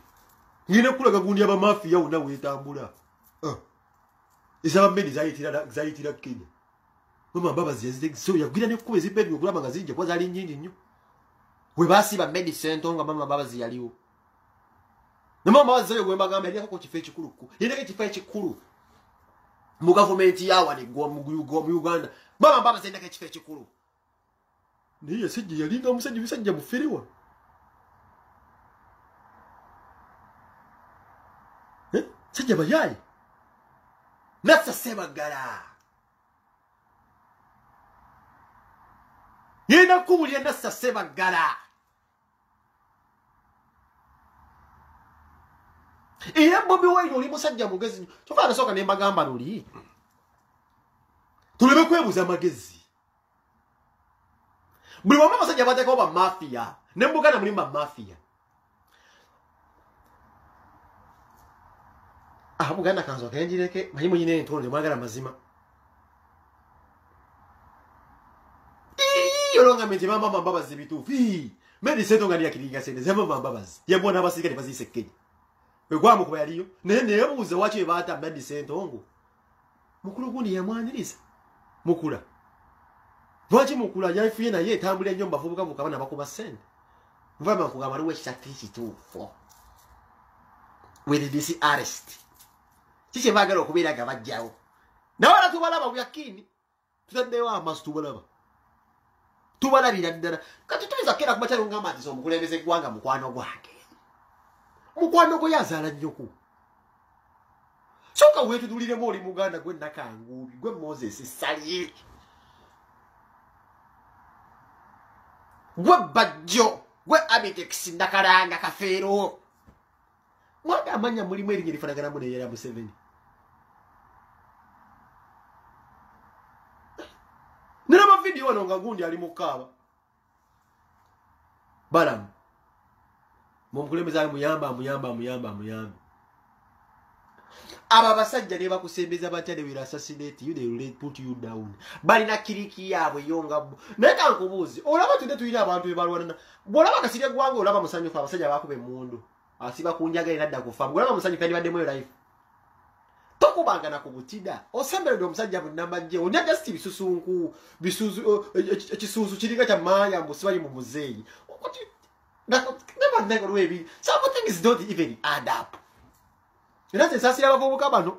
ngina kulaga gundi aba mafiya wonna weetambula Isaba mbedi zayitira Kenya. Mama Mbabazi yazite so yagwira ne kuba ezibedi okulaba nga zijja kwa zali nyingi nnyo. We basiba Medi Sentonga Mama Mbabazi yaliwo. Ne Mama Mbabazi yo gwemba gamba yali ko kife kikulu ku. Yendeke kife kikulu. Mu government yawa ni go mu Uganda. Mama Mbabazi yendeke kife kikulu. Niye sijja yalinga omusajja bisajja mufiriwa. Sijja bayayi. Nasa Sebagala. Yena kubulya Nasa Sebagala. Iya Bobi Wine oli musajja mugezi. Tofana soka ne magamba luli. Tulebe kwebuza magezi. Buli wama musajja bateka oba mafia. Ne mbugana mulimba mafia. Buganda kanzo kenjireke mayimu nyine entonde mwagala mazima. Yolonga menti Mama Mbabazi bitufi. Medi Sentonga ndi yakiringa sente ze Mama Mbabazi. Yebona abasirikale bazisekenya. Bwe gwamu kuba yaliyo ne yabuuza wachi baata Medi Sentongo. Mukulu gundi yamwaniriza. Mukula. Lwaki mukula yafiye naye etambulira nnyo bavubuka bana bakuba sente. Mvama kugamba luwe kitafiki tuufo. With this arrest. Chiche bagalo kubira gabajjawo. Na wala tubalaba byakini. Tutaddewa amasu tubalaba. Tubalabira ddala. Kati tubiza kera kubakyalo ngamba so mukulembeze gwanga mukwano gwange. Mukwano gwe yazala nnyoku. Soka wetu tulire moli Muganda gwe nakangubi gwe Moses Sali. Gwe Bajjo gwe Abitex ndakaranga kafero. Mwaga amanya mulimu erinye lifanagana mu neera Museveni. Niraba video wano nga gundi ali mukaba. Balam. Mumukulembeza ali muyamba. Aba basajja ne bakusembeza batya they will assassinate you, they will put you down. Bali na kiriki yabwe yonga. Neka nkubuzi. Olaba tudde tuyina abantu bebalwana. Bolaba kasirye gwange olaba musanyufu abasajja bakube mundu. Asiba kunjaga inadda kufa. Olaba musanyufu ali badde mu life. Tokubanga na kubutida. Osembere ndo musajja mu namba je. Onyaga sti bisusunku, ekisusu kiriga kya maya mbusibali mu muzeyi. Okoti never never webi. Some things don't even add up. Era sasira abavubuka bano.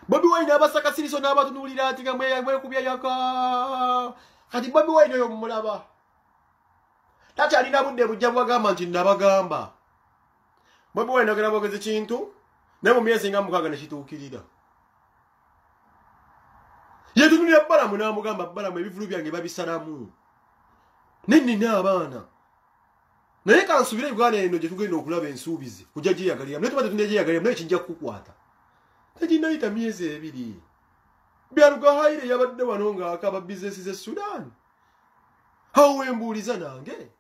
Bobi Wine abasaka siriso n'abatunulira ati nga mwe kubya yaka. Kati Bobi Wine yo mulaba. Tati alina budde bujja bwagamba nti nabagamba. Bobi Wine agenda bwogeze kintu ne mu myezi nga mukaga ne kituukirira. Yetunulira Balamu n'amugamba Balamu ebivulu byange babisalamu. Nennina abaana. Naye kansubire Uganda eno gye tugenda okulaba ensuubizi kujja gyeyagalira naye tuba tetunegyeyagalira naye kijja kukukwata teginayita myezi ebiri Byaluga Haile yabadde wano ng'akaba bizinesi ze Sudan awo wembuuliza nange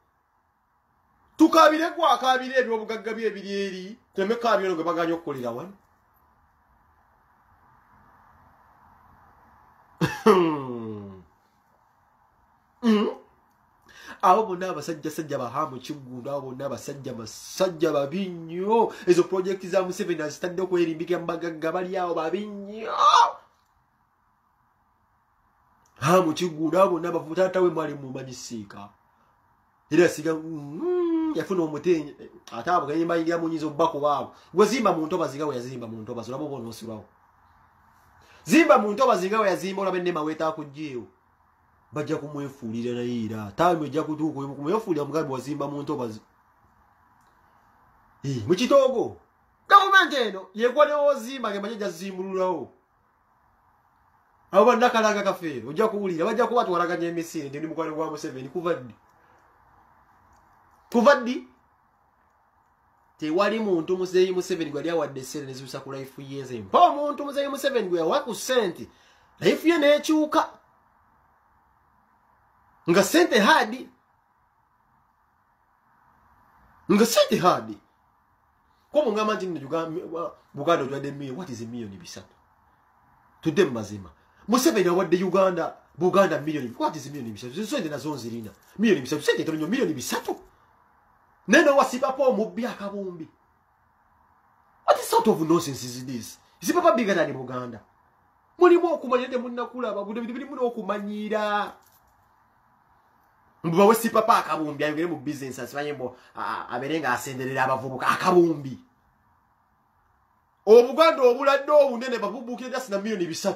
tukabire gwakabire ebyobugagga bye ebiri eri temekabire no gwe baganya okukolera wano abo bonna abasajja bahamu kiggundu abo bonna basajja babi nnyo ezo projekiti za Museveni azitadde okwerimbika mu bagagga bali awo babi nnyo hamu kiggundu abo bonna bavutaata we mwali mu manyisiika era siga yafuna omutenyi ate abo gayimba ingia munyizo bbako baabo gwe zimba mu ntoba ziga we yazimba mu ntoba zolabo bona osulawo zimba mu ntoba ziga we yazimba olabe ne maweta akujjeewo bajja kumwefuulira naye era tawe ejja kutuuka kumwefuulira mugambi wazimba mu ntobazi mu kitoogo gavumenti eno yegwa newozimba nge manye jazimbululawo abo bannakalanga kafeero ojja kuwulira bajja kuba twalaganya emisinde ndi mukwano gwa Museveni kuva ddi tewali muntu Muzeeyi Museveni gwali awadde essente nezibusa ku life yenze mpa omuntu Muzeeyi Museveni gwe yawa ku ssente life ye neekyuka nga sente hadi ko mungama nti Buganda twadde million what is a million bisatu tudde mazima Museveni awadde Buganda million what is a million bisatu sente nazo nzirina million bisatu sente tonyo million bisatu neno wasibapo omubbi akabumbi What sort of nonsense is this? Is it Papa bigger than Uganda? Mulimu okumanyira temunnakulaba budde biri muno okumanyira. Mbubawe si papa akabumbi ayogere mu business asibanyembo aberenga asenderera abavubuka akabumbi. Obuganda obuladde obunene babubukira dasi na milioni 3.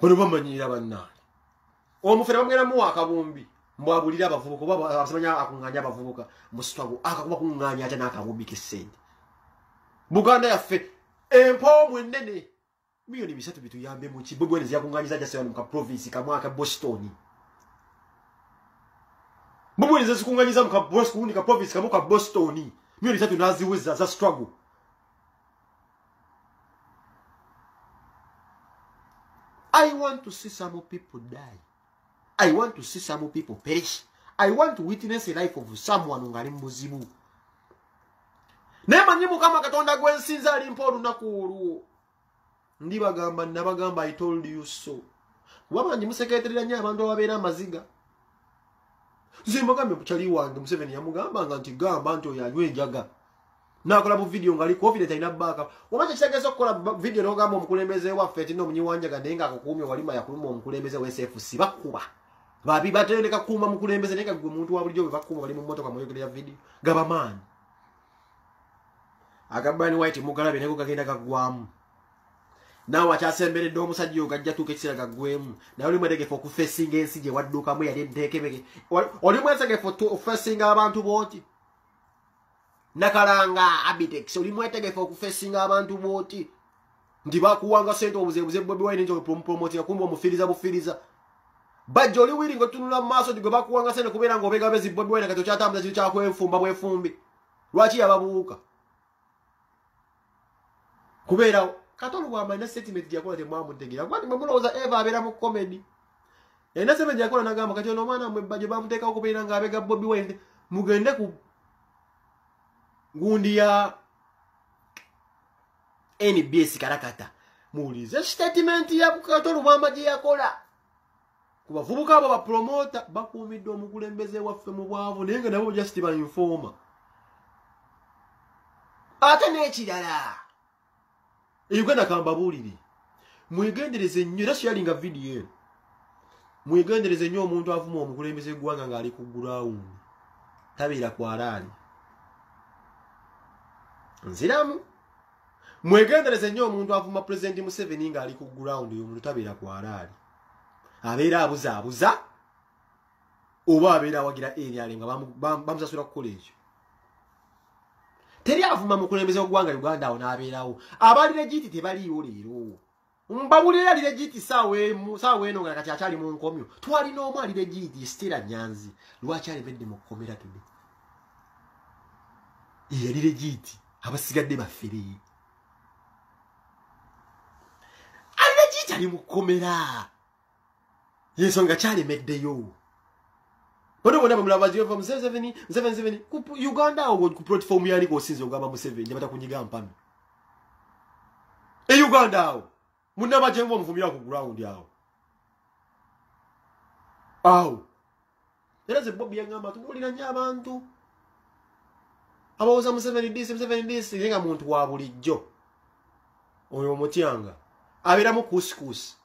Bano bamanyira bannani. Omufere bamugenda mu akabumbi. Mbwabulira abavubuka oba abasabanya akunganya abavubuka mu struggle akakuba kunganya ate n'akabumbi k'essente. Buganda yaffe empo ennene milioni 3 bituyambe mu kibwebwenezi yakunganyiza jase mu ka province kamwaka Boston. Bwebwenezi zikunganyiza mu ka Boston ka province kamwaka Boston. Milioni 3 naziweza za struggle. I want to see some people die. I want to see some people perish. I want to witness the life of someone ngali muzibu. Nema nyimu kama katonda gwensinza alimpo olunaku olwo. Ndibagamba nabagamba I told you so. Wabanji museketerera nnyo abantu ababeera amaziga. Zimbagambe bukyali wange Museveni yamugamba nga nti gamba nti oyo anywa enjaga. Nakola bu video ngali confident ina baka. Wamache kitegeeza okukola video n'ogamba omukulembeze waffe ati n'omunyi wanjaga naye nga akukuumye walima yakuluma omukulembeze w'SFC bakuba. Babi batendeka kuma mukulembeze neka gwe muntu wa bulijjo bakuma bali mu motoka moyogerera video gaba man agabani white mugalabe neko kagenda kagwamu nawe akyasembere do omusajja ogajja tuke kisira kagwemu nawe oli mwetegefu okufesinga ensi gye waddukamu yali entekebeke oli mwetegefu okufesinga abantu booti nakalanga Abitex oli mwetegefu okufesinga abantu booti ndi bakuwanga sente obuzebuze Bobi Wine njo promoting kumba omufiriza bufiriza Bajjo oli wiri ngotunula maaso digwe bakuwanga sene kubeera ngobega bezi Bobi Wine kato kyatambuza kiri kyakwefumba bwefumbi lwaki yababuuka kubeera katolo bwamanya statement yakola temwamutegeera kwati mwamulowooza Eva abeera mu comedy ena statement yakola nagamba kati ono omwana mmwe bajjo bamuteekawo kubeera ng'abega Bobi Wine mugende ku gundi ya NBS karakata muwulize statement ya katolo bwamagye yakola kubavubuka abo bapromota bakuumidde omukulembeze waffe mu bwavu naye nga nabo just bainforma ate n'ekirala Uganda kambabuulire mwegendereze nnyo era sharinga video mwegendereze nnyo omuntu avuma omukulembeze gwanga ng'ali ku ground tabeera kwalaali nziramu mwegendereze nnyo omuntu avuma President Museveni ng'ali ku ground oyo omuntu tabeera kwalaali abeera abuzaabuza oba abeera awagira eryale nga bamusasula kukola ekyo teri avuma mukulembeze ogwanga Uganda awo n'abeerawo abali legiti tebaliiwo leero mbabulira ali legiti saawa eno nga kati akyali mu nkomyo twalina omu ali legiti Stella Nyanzi lwaki alemedde mu kkomera tude yali legiti abasigadde baffere ali legiti ali mu kkomera yensonga kyalemeddeyo bona bamulabazi bava Museveni ku Uganda awo ku platform yani kosinze ogamba Museveni batakunyiga mpami Uganda awo munnabaje ngo muvumira ku ground awo era ze Bobi yangamba tulina nnyo abantu abawooza Museveni disi nga muntu wa bulijjo oyo omutyanga abeera mu kusikusi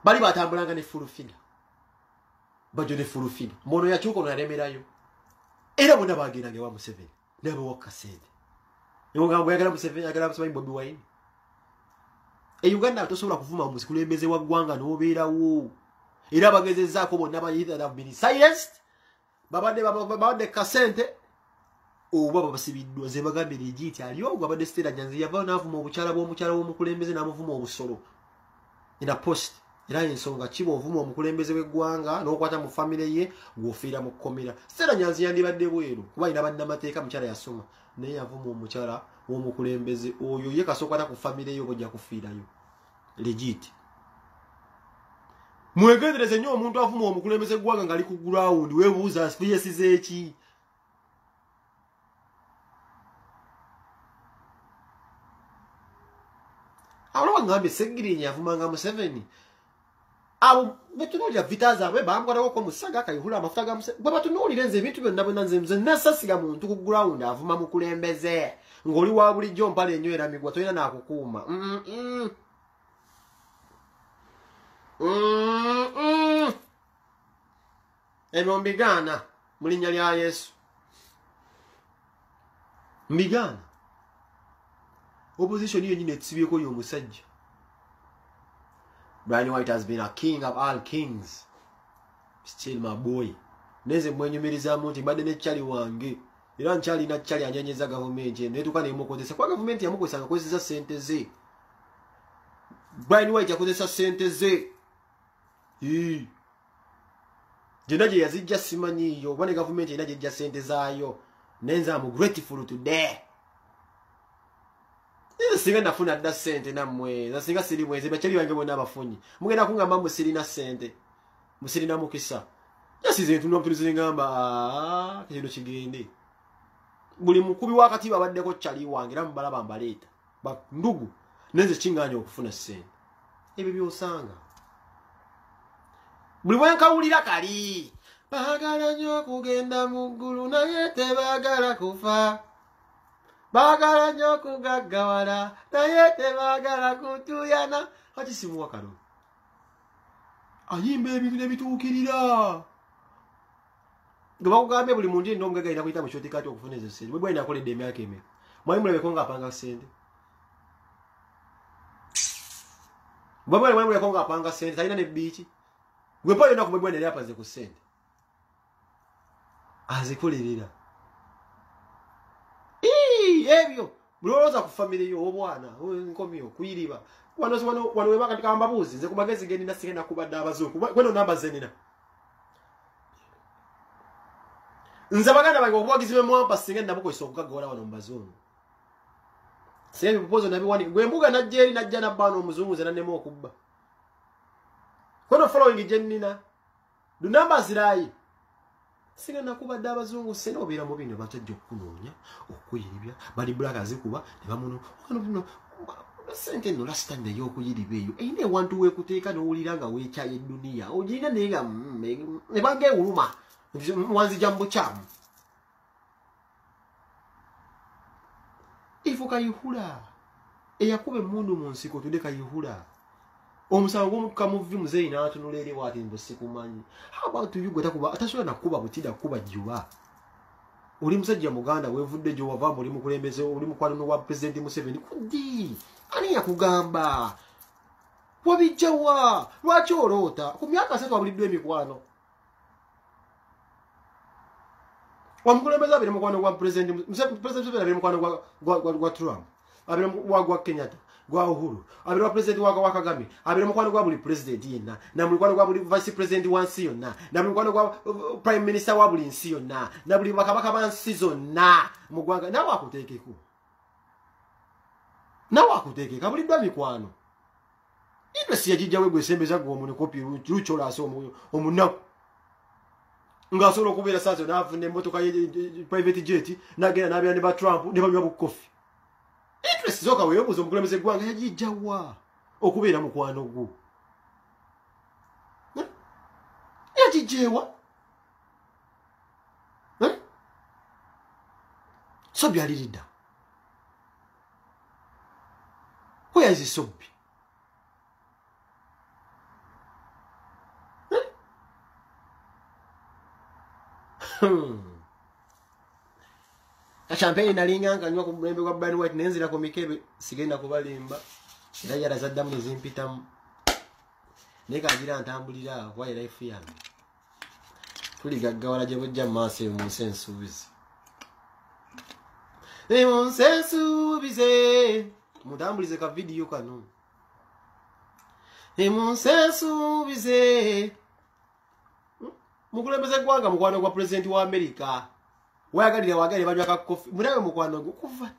bali batambulanga ne fulufina bajjo ne fulufina mbono yakyuka onalemerayo era bonna bagendanga ewa Museveni nabawa kasente yongamba yagala Museveni yagala Museveni Bobi Wine Uganda tosobola kuvuma omukulembeze wa ggwanga n'obeerawo era bagezezzaako bonna bayita have been silenced babadde kasente oba babasibiddwa ze bagambye legiti aliwo babadde Stella Nyanzi yava n'avuma obukyala bw'omukyala w'omukulembeze n'amuvuma obusolo ina post era ensonga kiba ovuma omukulembeze w'eggwanga n'okwata mu famire ye ng'ofiira mu kkomera Stella Nyanzi yandibadde bweru kuba ina bannamateeka mukyala yasoma naye yavuma omukyala w'omukulembeze oyo ye kasookwata ku famire ye obojja kufiirayo legit mwegendereze nnyo omuntu avuma omukulembeze gwanga ng'ali ku ground weebuuza yesize eki awo bangambye Segirinya yavumanga Museveni abo betunulira vita zaabwe bamkwatako ko musaga akayihula amafuta ga musaga bwe batunulira nze ebintu byonna bwe nze nasasiga muntu ku ground avuma mu kulembeze ng'oli wa bulijjo mpale enywera migwa tolina n'akukuuma ebyo mbigaana mu linnya lya Yesu mbigaana opposition yennyini etsibyeko y'omusajja. Brian White has been a king of all kings. Still my boy. Neze mwenyumirizamu nti mbadde ne chali wange. Era nchali na chali anyenyeza gavumenti. Netuka ne mukozesa. Kwa gavumenti yamukozesa ngakozesa sente ze. Brian White yakozesa sente ze. Jenaje yazijja simanyiyo. Wane gavumenti inaje jja sente zaayo. Nenza I'm grateful today. Singa nafuna dda sente namwe singa siri mwezi bachali bange bonna abafunyi mugenda kungamba musirina sente musirina mukisa yasize ntuno mtulize ngamba kino kigende buli mukubi wakati babaddeko chali wange era mubalaba mbaleta ba ndugu nenze kinganya okufuna sente ebyo byosanga buli bwenkawulira kali bagala nnyo kugenda mu ggulu naye tebagala kufa. Bagala nnyo kugaggawala naye tebagala kutuyana. Kati simuwa kano ayimba ebintu nebituukirira nga bakugambye buli muntu yenna omugaga alina kuyita mu kyotekati okufuna ezo sente. Bwe bwalina akoledde emyaka emeka mwali mulabeko nga apanga sente. Bwe mwali mulabeko nga apanga sente talina ne biiki. Gwe pa yonna ku bwe bwene yali apaze ku sente azikolerera. Ebyo bulowooza ku family yo obwana nkomyo kuyiriba wano webaka tikamba buzi nze kubagezi genina sigenda kubadde abazungu kweno namba zenina nze baganda bange okubagizi be mwampa sigenda nabukozesa okugaggawala wano mu bazungu. Sebe proposal nabiwani gwe mbuga najjeri najja nabbano omuzungu ze nannema okubba kweno following jennina du namba zirayi sigenda kubadde abazungu sena obeera mu bino batajja okukunoonya okuyiribya bali black azikuba ne bamuno sente no last time ey'okuyiriba eyo eyina ewantu weekuteeka n'owulira nga weekyaye edduniya ogirina naye nga ne bangeewuluma wanzija mu bukyamu ifo kayihula eyakuba emmundu mu nsiko tudde kayihula omusango gw'omukamuvi muzeeyi n'atunula eri bw'ati mbu sikumanyi. How about you gwe takuba atasobola nakuba butida kuba jjuba oli musajja muganda weevudde gye wava oli mukulembeze oli mukwano wa President Museveni kuddi ani yakugamba wabijjawa lwaki oloota ku myaka 3 abuliddwa emikwano wamukulembeze abiri mukwano gwa President Museveni abiri mukwano gwa Trump abiri gwa Kenyatta gwa Uhuru abiri wa president wa Kagame abiri mukwano gwa buli president yenna na mukwano gwa buli vice president wa nsi yonna na mukwano gwa prime minister wa buli nsi yonna na buli bakabaka ba nsi zonna mu ggwanga nawe akuteekeko abuliddwa mikwano interest yagijjawe gwe sembeza gwe omuntu kopi luchola aso omunaku ng'asobola okubeera saazo n'afuna emmotoka private jet n'agenda n'abeera ne ba Trump ne banywa bukofi. Interest zoka weyobuza omukulembeze gwanga yagijjawa okubeera mukwano gwo yagijjeewa so byaliridda where is Sobbi champagne nalinganga nywa ku mulembe gwa Brian White nenzira ku mikebe sigenda kubalimba era yarazaddamu nezimpitamu nekagira ntambulira wa life yange tuli gaggawala gye bujja mu maaso mu nsi ensuubizi mu nsi ensuubize mutambulize ka video kano mu nsi ensuubize mukulembeze gwanga mukwano gwa president wa America wayagalira wagale banywa ka kofi mulabe mukwano gwo kuva